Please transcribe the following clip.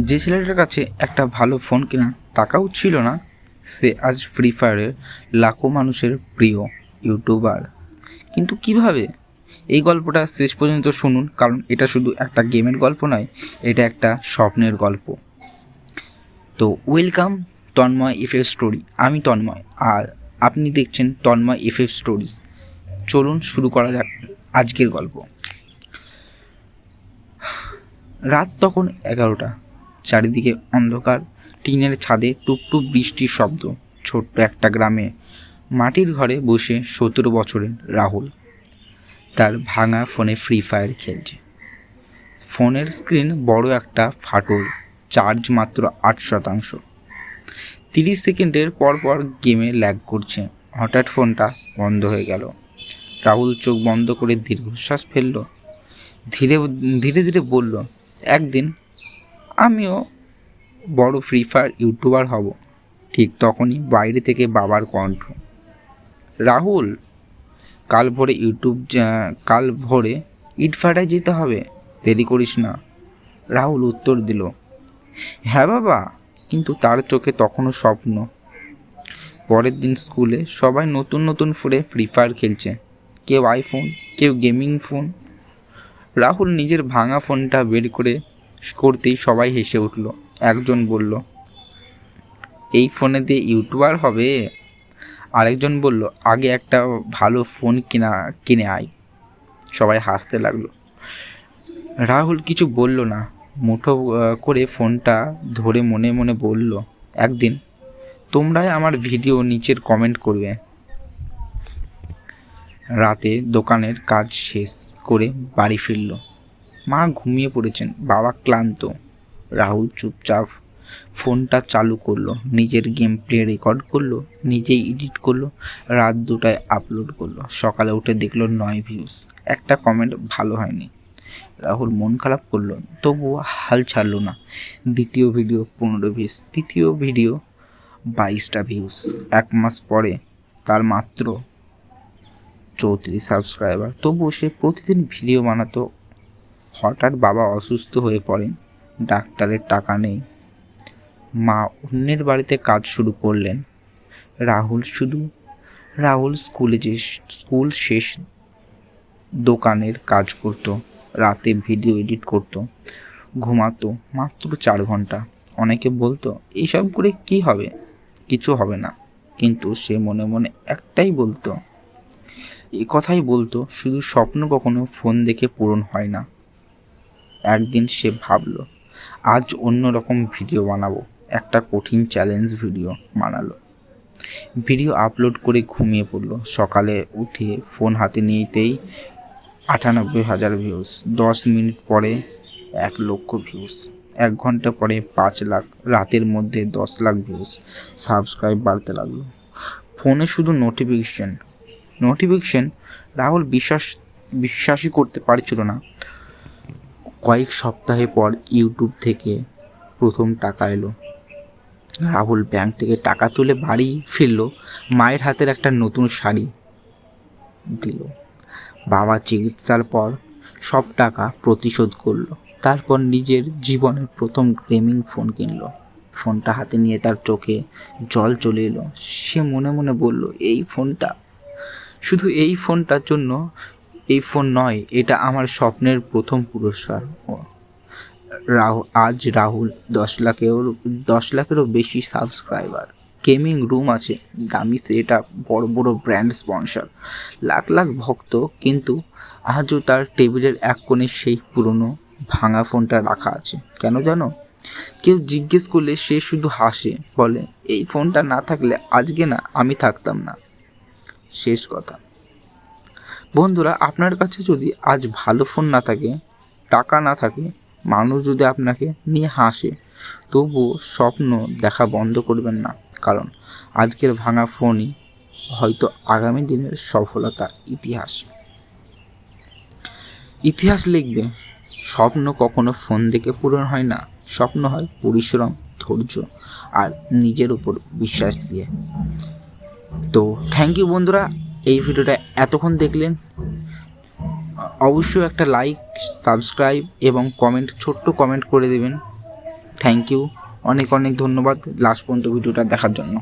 যে ছেলেটার কাছে একটা ভালো ফোন কেনার টাকাও ছিল না, সে আজ ফ্রি ফায়ারের লাখো মানুষের প্রিয় ইউটিউবার। কিন্তু কিভাবে? এই গল্পটা শেষ পর্যন্ত শুনুন, কারণ এটা শুধু একটা গেমের গল্প নয়, এটা একটা স্বপ্নের গল্প। তো ওয়েলকাম তন্ময় এফএফ স্টোরি। আমি তন্ময়, আর আপনি দেখছেন তন্ময় এফএফ স্টোরিজ। চলুন শুরু করা যাক আজকের গল্প। রাত তখন 11টা। চারিদিকে অন্ধকার, টিনের ছাদে টুপটুপ বৃষ্টির শব্দ। ছোট্ট একটা গ্রামে মাটির ঘরে বসে 17 বছরের রাহুল তার ভাঙা ফোনে ফ্রি ফায়ার খেলছে। ফোনের স্ক্রিন বড় একটা ফাটল, চার্জ মাত্র 8%। 30 সেকেন্ডের পর পর গেমে ল্যাগ করছে। হঠাৎ ফোনটা বন্ধ হয়ে গেল। রাহুল চোখ বন্ধ করে দীর্ঘশ্বাস ফেলল। ধীরে ধীরে ধীরে বলল, একদিন আমিও বড় ফ্রি ফায়ার ইউটিউবার হব। ঠিক তখনই বাইরে থেকে বাবার কণ্ঠ, রাহুল, কাল ভোরে ইটভাটায় যেতে হবে, দেরি করিস না। রাহুল উত্তর দিল, হ্যাঁ বাবা, কিন্তু তার চোখে তখনও স্বপ্ন। পরের দিন স্কুলে সবাই নতুন নতুন ফোনে ফ্রি ফায়ার খেলছে, কেউ আইফোন, কেউ গেমিং ফোন। রাহুল নিজের ভাঙা ফোনটা বের করতেই সবাই হেসে উঠল। একজন বলল, এই ফোনে দিয়ে ইউটিউবার হবে। আরেকজন বলল, আগে একটা ভালো ফোন কিনে আয়। সবাই হাসতে লাগলো। রাহুল কিছু বলল না, মুঠো করে ফোনটা ধরে মনে মনে বলল, একদিন তোমরাই আমার ভিডিও নিচের কমেন্ট করবে। রাতে দোকানের কাজ শেষ করে বাড়ি ফিরল। মা ঘুমিয়ে পড়েছেন, বাবা ক্লান্ত। রাহুল চুপচাপ ফোনটা চালু করলো, নিজের গেম প্লে রেকর্ড করলো, নিজেই এডিট করলো, রাত 2টায় আপলোড করলো। সকালে উঠে দেখলো 9 ভিউজ, একটা কমেন্ট ভালো হয়নি। রাহুল মন খারাপ করলো, তবুও হাল ছাড়লো না। দ্বিতীয় ভিডিও 15 ভিউজ, তৃতীয় ভিডিও 22টা ভিউজ। 1 মাস পরে তার মাত্র 34 সাবস্ক্রাইবার। তবুও সে প্রতিদিন ভিডিও বানাতো। হঠাৎ বাবা অসুস্থ হয়ে পড়েন, ডাক্তারের টাকা নেই। মা অন্যের বাড়িতে কাজ শুরু করলেন। রাহুল স্কুল শেষ দোকানের কাজ করত, রাতে ভিডিও এডিট করত, ঘুমাতো মাত্র 4 ঘন্টা। অনেকে বলতো, এইসব করে কি হবে? কিছু হবে না। কিন্তু সে মনে মনে একটাই বলতো, কথাই বলতো, শুধু স্বপ্ন কখনো ফোন দেখে পূরণ হয় না। একদিন সে ভাবলো, আজ অন্য রকম ভিডিও বানাবো। একটা কঠিন চ্যালেঞ্জ ভিডিও বানালো। ভিডিও আপলোড করে ঘুমিয়ে পড়লো। সকালে উঠে ফোন হাতে নিতেই 98,000 ভিউজ। 10 মিনিট পরে 1 লক্ষ ভিউজ। 1 ঘন্টা পরে 5 লাখ। রাতের মধ্যে 10 লাখ ভিউজ। সাবস্ক্রাইব বাড়তে লাগলো। ফোনে শুধু নোটিফিকেশন। রাহুল বিশ্বাসই করতে পারছিল না। কয়েক সপ্তাহে পর ইউটিউব থেকে প্রথম টাকা এলো। রাহুল ব্যাংক থেকে টাকা তুলে বাড়ি ফিরল। মায়ের হাতের একটা নতুন শাড়ি দিল। বাবা চিকিৎসার পর সব টাকা পরিশোধ করলো। তারপর নিজের জীবনের প্রথম গেমিং ফোন কিনল। ফোনটা হাতে নিয়ে তার চোখে জল চলে এলো। সে মনে মনে বলল, শুধু এই ফোনটার জন্য এই ফোন নয়, এটা আমার স্বপ্নের প্রথম পুরস্কার। আজ রাহুল 10 লাখেরও বেশি সাবস্ক্রাইবার, গেমিং রুম আছে, দামি সেটআপ, বড় বড় ব্র্যান্ড স্পন্সর, লাখ লাখ ভক্ত। কিন্তু আজও তার টেবিলের এক কোণে সেই পুরনো ভাঙা ফোনটা রাখা আছে। কেন জানো? কেউ জিজ্ঞেস করলে সে শুধু হাসে, বলে, এই ফোনটা না থাকলে আজকে না আমি থাকতাম না। শেষ কথা, বন্ধুরা, আপনার কাছে যদি আজ ভালো ফোন না থাকে, টাকা না থাকে, মানুষ যদি আপনাকে নিয়ে হাসে, তবুও স্বপ্ন দেখা বন্ধ করবেন না। কারণ আজকের ভাঙা ফোনই হয়তো আগামী দিনের সফলতার ইতিহাস লিখবে। স্বপ্ন কখনো ফোন দেখে পূরণ হয় না। স্বপ্ন হয় পরিশ্রম, ধৈর্য আর নিজের উপর বিশ্বাস দিয়ে। তো থ্যাংক ইউ বন্ধুরা, এই ভিডিওটা এতক্ষণ দেখলেন। অবশ্যই একটা লাইক, সাবস্ক্রাইব এবং ছোট্ট কমেন্ট করে দেবেন। থ্যাংক ইউ, অনেক অনেক ধন্যবাদ লাস্ট পর্যন্ত ভিডিওটা দেখার জন্য।